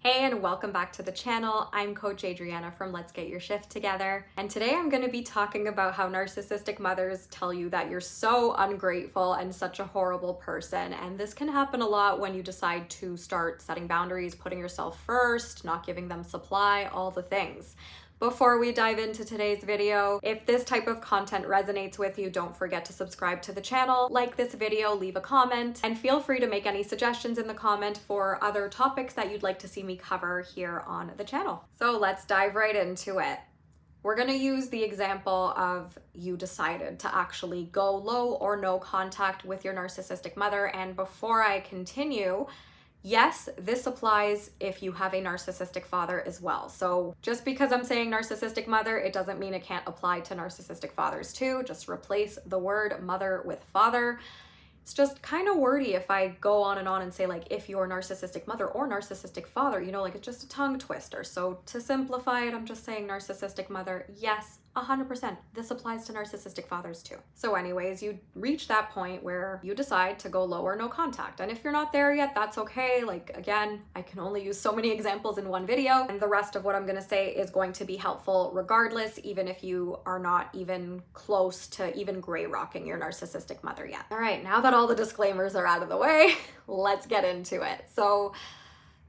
Hey, and welcome back to the channel. I'm Coach Adriana from Let's Get Your Shift Together. And today I'm going to be talking about how narcissistic mothers tell you that you're so ungrateful and such a horrible person. And this can happen a lot when you decide to start setting boundaries, putting yourself first, not giving them supply, all the things. Before we dive into today's video, if this type of content resonates with you, don't forget to subscribe to the channel, like this video, leave a comment, and feel free to make any suggestions in the comment for other topics that you'd like to see me cover here on the channel. So let's dive right into it. We're gonna use the example of you decided to actually go low or no contact with your narcissistic mother. And before I continue, yes, this applies if you have a narcissistic father as well. So just because I'm saying narcissistic mother, it doesn't mean it can't apply to narcissistic fathers too. Just replace the word mother with father. It's just kind of wordy if I go on and say like if your narcissistic mother or narcissistic father, like it's just a tongue twister. So to simplify it, I'm just saying narcissistic mother. Yes, 100%. This applies to narcissistic fathers too. So anyways, you reach that point where you decide to go low or no contact. And if you're not there yet, that's okay. Like again, I can only use so many examples in one video, and the rest of what I'm gonna say is going to be helpful regardless, even if you are not even close to even gray rocking your narcissistic mother yet. All right, now that all the disclaimers are out of the way, let's get into it. So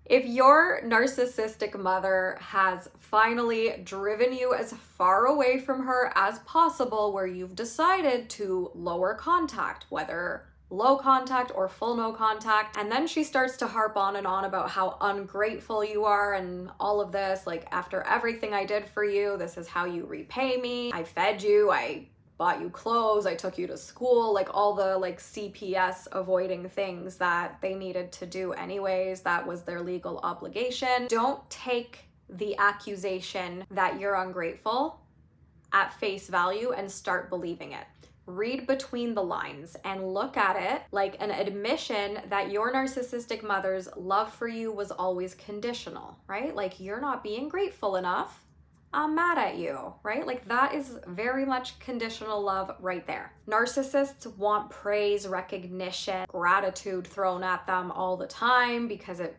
if your narcissistic mother has finally driven you as far away from her as possible, where you've decided to lower contact, whether low contact or full no contact, and then she starts to harp on and on about how ungrateful you are and all of this, like after everything I did for you, this is how you repay me. I fed you, I bought you clothes, I took you to school, like all the CPS avoiding things that they needed to do anyways. That was their legal obligation. Don't take the accusation that you're ungrateful at face value and start believing it. Read between the lines and look at it like an admission that your narcissistic mother's love for you was always conditional, right? Like you're not being grateful enough, I'm mad at you, right? Like that is very much conditional love right there. Narcissists want praise, recognition, gratitude thrown at them all the time because it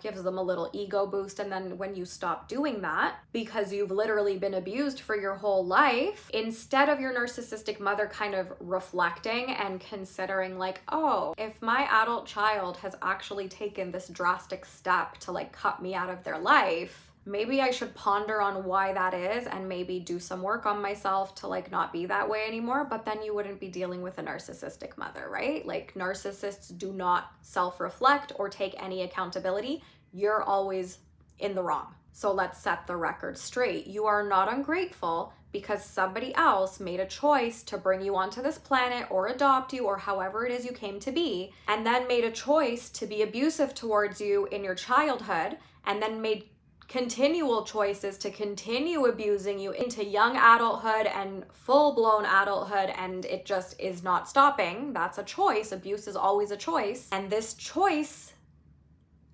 gives them a little ego boost. And then when you stop doing that, because you've literally been abused for your whole life, instead of your narcissistic mother kind of reflecting and considering like, oh, if my adult child has actually taken this drastic step to cut me out of their life, maybe I should ponder on why that is and maybe do some work on myself to not be that way anymore. But then you wouldn't be dealing with a narcissistic mother, right? Like narcissists do not self-reflect or take any accountability. You're always in the wrong. So let's set the record straight. You are not ungrateful because somebody else made a choice to bring you onto this planet or adopt you or however it is you came to be, and then made a choice to be abusive towards you in your childhood, and then made continual choices to continue abusing you into young adulthood and full-blown adulthood, and it just is not stopping. That's a choice. Abuse is always a choice. And this choice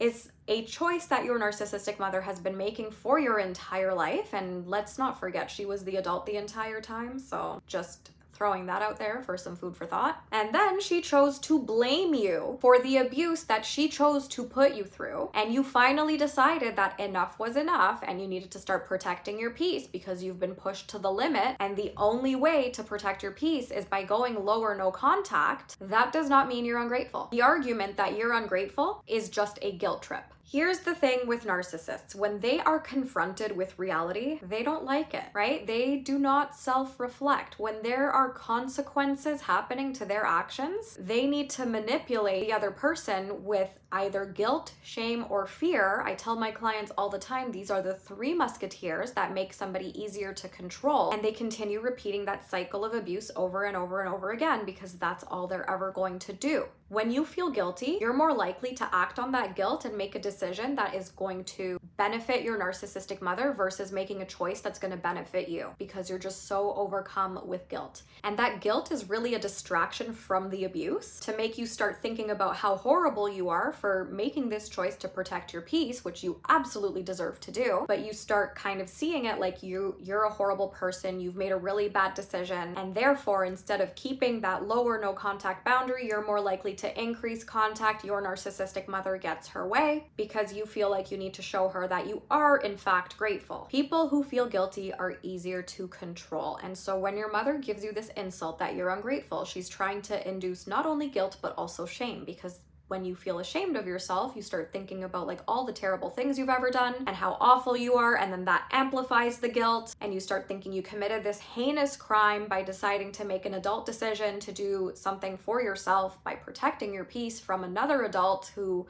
is a choice that your narcissistic mother has been making for your entire life. And let's not forget, she was the adult the entire time. So just throwing that out there for some food for thought. And then she chose to blame you for the abuse that she chose to put you through. And you finally decided that enough was enough and you needed to start protecting your peace because you've been pushed to the limit. And the only way to protect your peace is by going low or no contact. That does not mean you're ungrateful. The argument that you're ungrateful is just a guilt trip. Here's the thing with narcissists. When they are confronted with reality, they don't like it, right? They do not self-reflect. When there are consequences happening to their actions, they need to manipulate the other person with either guilt, shame, or fear. I tell my clients all the time, these are the three musketeers that make somebody easier to control. And they continue repeating that cycle of abuse over and over and over again because that's all they're ever going to do. When you feel guilty, you're more likely to act on that guilt and make a decision that is going to benefit your narcissistic mother versus making a choice that's going to benefit you because you're just so overcome with guilt. And that guilt is really a distraction from the abuse to make you start thinking about how horrible you are for making this choice to protect your peace, which you absolutely deserve to do. But you start kind of seeing it like you're a horrible person, you've made a really bad decision, and therefore instead of keeping that low or no contact boundary, you're more likely to increase contact, your narcissistic mother gets her way because you feel like you need to show her that you are in fact grateful. People who feel guilty are easier to control. And so when your mother gives you this insult that you're ungrateful, she's trying to induce not only guilt, but also shame, because when you feel ashamed of yourself, you start thinking about like all the terrible things you've ever done and how awful you are, and then that amplifies the guilt, and you start thinking you committed this heinous crime by deciding to make an adult decision to do something for yourself by protecting your peace from another adult who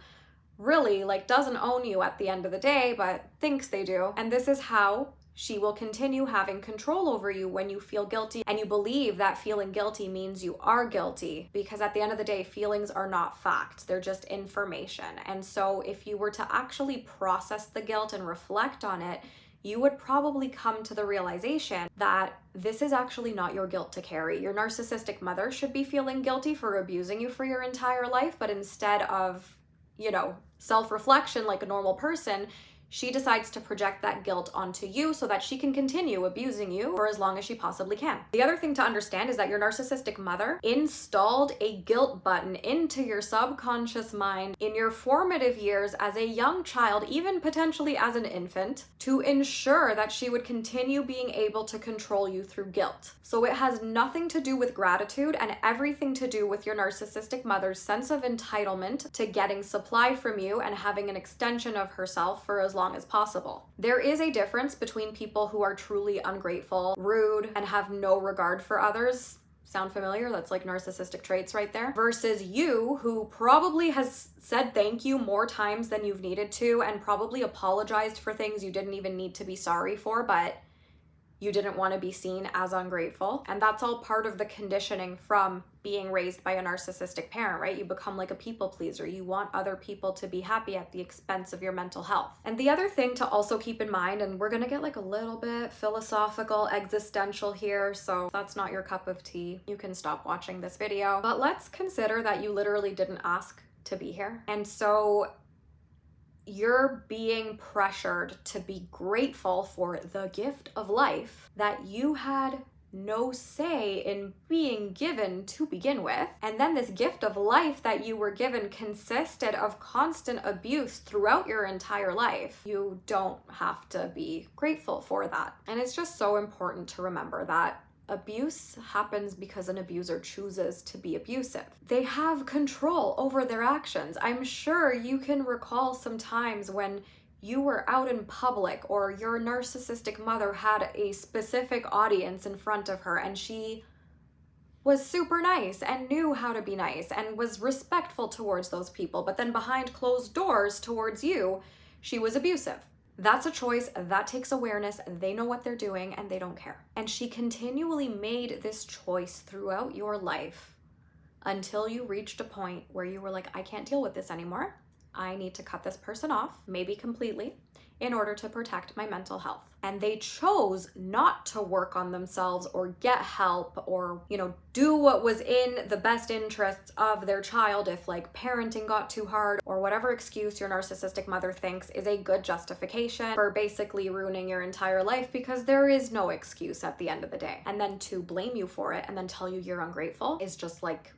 really like doesn't own you at the end of the day, but thinks they do. And this is how she will continue having control over you when you feel guilty and you believe that feeling guilty means you are guilty, because at the end of the day, feelings are not facts, they're just information. And so if you were to actually process the guilt and reflect on it, you would probably come to the realization that this is actually not your guilt to carry. Your narcissistic mother should be feeling guilty for abusing you for your entire life, but instead of, self-reflection like a normal person, she decides to project that guilt onto you so that she can continue abusing you for as long as she possibly can. The other thing to understand is that your narcissistic mother installed a guilt button into your subconscious mind in your formative years as a young child, even potentially as an infant, to ensure that she would continue being able to control you through guilt. So it has nothing to do with gratitude and everything to do with your narcissistic mother's sense of entitlement to getting supply from you and having an extension of herself for as long as possible. There is a difference between people who are truly ungrateful, rude, and have no regard for others. Sound familiar? That's like narcissistic traits right there. Versus you, who probably has said thank you more times than you've needed to and probably apologized for things you didn't even need to be sorry for, but you didn't want to be seen as ungrateful. And that's all part of the conditioning from being raised by a narcissistic parent, right? You become like a people pleaser. You want other people to be happy at the expense of your mental health. And the other thing to also keep in mind, and we're gonna get like a little bit philosophical, existential here, so if that's not your cup of tea, you can stop watching this video. But let's consider that you literally didn't ask to be here. And so you're being pressured to be grateful for the gift of life that you had no say in being given to begin with. And then this gift of life that you were given consisted of constant abuse throughout your entire life. You don't have to be grateful for that. And it's just so important to remember that abuse happens because an abuser chooses to be abusive. They have control over their actions. I'm sure you can recall some times when you were out in public or your narcissistic mother had a specific audience in front of her and she was super nice and knew how to be nice and was respectful towards those people, but then behind closed doors towards you, she was abusive. That's a choice, that takes awareness, they know what they're doing and they don't care. And she continually made this choice throughout your life until you reached a point where you were like, I can't deal with this anymore. I need to cut this person off, maybe completely, in order to protect my mental health. And they chose not to work on themselves or get help or, do what was in the best interests of their child if like parenting got too hard or whatever excuse your narcissistic mother thinks is a good justification for basically ruining your entire life, because there is no excuse at the end of the day. And then to blame you for it and then tell you you're ungrateful is just like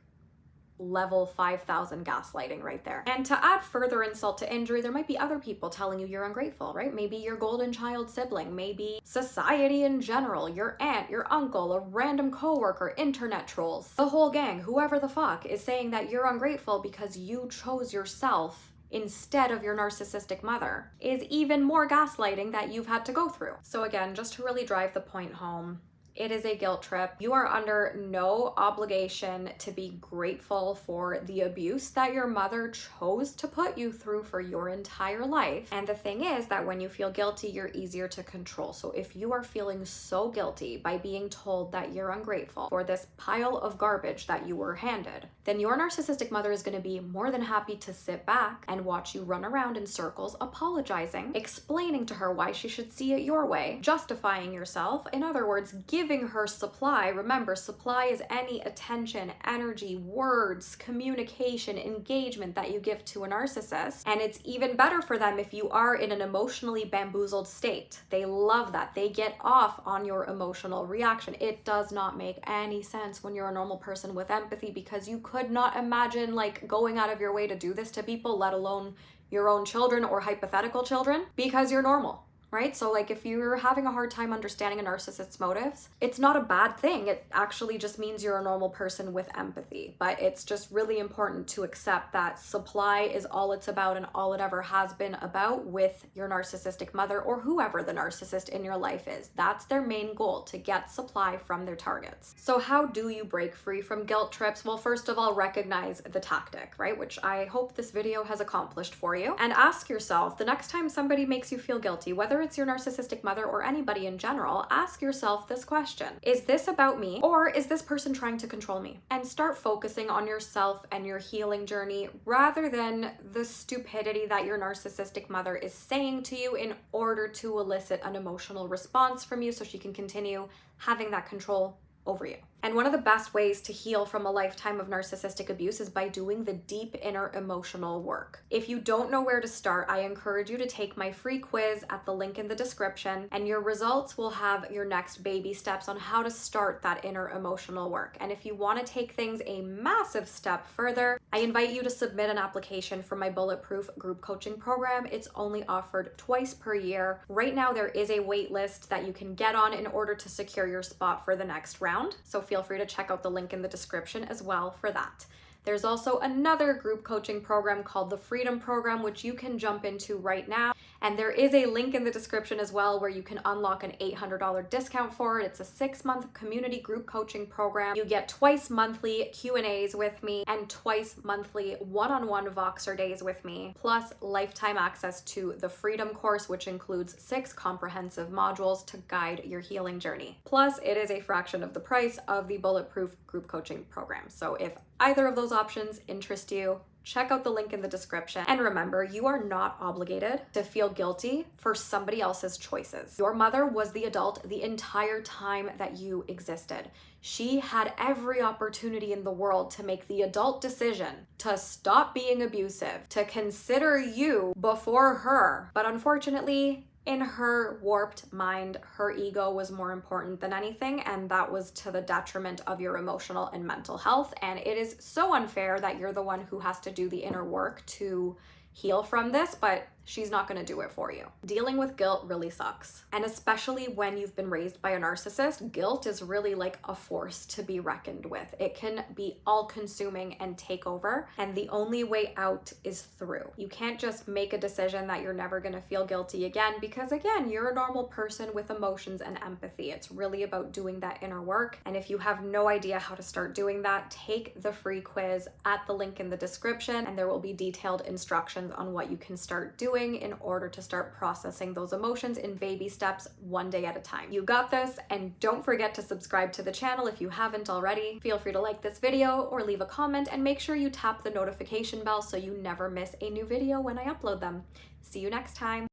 level 5,000 gaslighting right there. And to add further insult to injury, there might be other people telling you you're ungrateful, right? Maybe your golden child sibling, maybe society in general, your aunt, your uncle, a random coworker, internet trolls, the whole gang, whoever the fuck is saying that you're ungrateful because you chose yourself instead of your narcissistic mother, is even more gaslighting that you've had to go through. So again, just to really drive the point home, it is a guilt trip. You are under no obligation to be grateful for the abuse that your mother chose to put you through for your entire life. And the thing is that when you feel guilty, you're easier to control. So if you are feeling so guilty by being told that you're ungrateful for this pile of garbage that you were handed, then your narcissistic mother is going to be more than happy to sit back and watch you run around in circles, apologizing, explaining to her why she should see it your way, justifying yourself. In other words, giving her supply. Remember, supply is any attention, energy, words, communication, engagement that you give to a narcissist. And it's even better for them if you are in an emotionally bamboozled state. They love that. They get off on your emotional reaction. It does not make any sense when you're a normal person with empathy, because you could not imagine like going out of your way to do this to people, let alone your own children or hypothetical children, because you're normal. Right? So like if you're having a hard time understanding a narcissist's motives, it's not a bad thing. It actually just means you're a normal person with empathy. But it's just really important to accept that supply is all it's about and all it ever has been about with your narcissistic mother or whoever the narcissist in your life is. That's their main goal, to get supply from their targets. So how do you break free from guilt trips? Well, first of all, recognize the tactic, right? Which I hope this video has accomplished for you. And ask yourself, the next time somebody makes you feel guilty, whether it's your narcissistic mother or anybody in general, ask yourself this question: is this about me, or is this person trying to control me? And start focusing on yourself and your healing journey rather than the stupidity that your narcissistic mother is saying to you in order to elicit an emotional response from you so she can continue having that control over you. And one of the best ways to heal from a lifetime of narcissistic abuse is by doing the deep inner emotional work. If you don't know where to start, I encourage you to take my free quiz at the link in the description, and your results will have your next baby steps on how to start that inner emotional work. And if you want to take things a massive step further, I invite you to submit an application for my Bulletproof group coaching program. It's only offered twice per year. Right now, there is a wait list that you can get on in order to secure your spot for the next round. So feel free to check out the link in the description as well for that. There's also another group coaching program called the Freedom Program, which you can jump into right now. And there is a link in the description as well where you can unlock an $800 discount for it. It's a 6-month community group coaching program. You get twice monthly Q&As with me and twice monthly one-on-one Voxer days with me, plus lifetime access to the Freedom course, which includes 6 comprehensive modules to guide your healing journey. Plus, it is a fraction of the price of the Bulletproof group coaching program. So if either of those options interest you, check out the link in the description. And remember, you are not obligated to feel guilty for somebody else's choices. Your mother was the adult the entire time that you existed. She had every opportunity in the world to make the adult decision to stop being abusive, to consider you before her. But unfortunately, in her warped mind, her ego was more important than anything, and that was to the detriment of your emotional and mental health. And it is so unfair that you're the one who has to do the inner work to heal from this, but she's not going to do it for you. Dealing with guilt really sucks. And especially when you've been raised by a narcissist, guilt is really like a force to be reckoned with. It can be all-consuming and take over, and the only way out is through. You can't just make a decision that you're never going to feel guilty again, because again, you're a normal person with emotions and empathy. It's really about doing that inner work. And if you have no idea how to start doing that, take the free quiz at the link in the description, and there will be detailed instructions on what you can start doing in order to start processing those emotions in baby steps, one day at a time. You got this, and don't forget to subscribe to the channel if you haven't already. Feel free to like this video or leave a comment, and make sure you tap the notification bell so you never miss a new video when I upload them. See you next time.